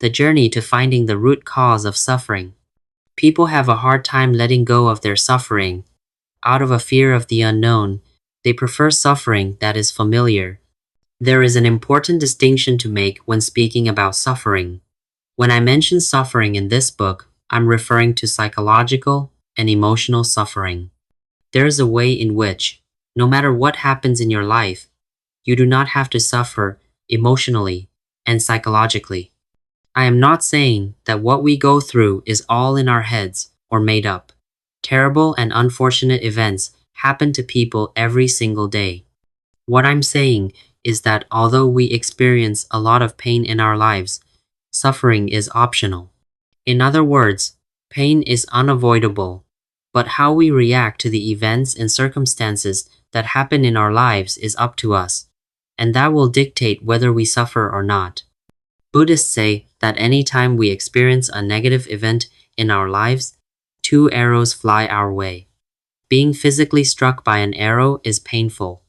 the journey to finding the root cause of suffering. People have a hard time letting go of their suffering. Out of a fear of the unknown, they prefer suffering that is familiar. There is an important distinction to make when speaking about suffering. When I mention suffering in this book, I'm referring to psychological and emotional suffering. There is a way in which, no matter what happens in your life, you do not have to suffer emotionally and psychologically. I am not saying that what we go through is all in our heads or made up. Terrible and unfortunate events happen to people every single day. What I'm saying is that although we experience a lot of pain in our lives, suffering is optional. In other words, pain is unavoidable, but how we react to the events and circumstances that happen in our lives is up to us, and that will dictate whether we suffer or not. Buddhists say that any time we experience a negative event in our lives, two arrows fly our way. Being physically struck by an arrow is painful.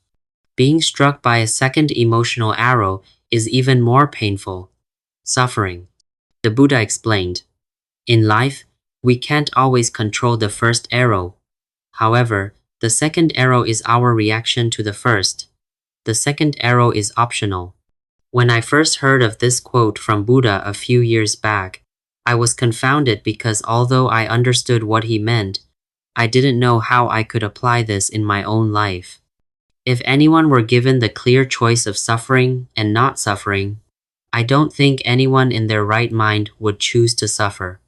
Being struck by a second emotional arrow is even more painful. Suffering. The Buddha explained, in life, we can't always control the first arrow. However, the second arrow is our reaction to the first. The second arrow is optional. When I first heard of this quote from Buddha a few years back, I was confounded because although I understood what he meant, I didn't know how I could apply this in my own life. If anyone were given the clear choice of suffering and not suffering, I don't think anyone in their right mind would choose to suffer.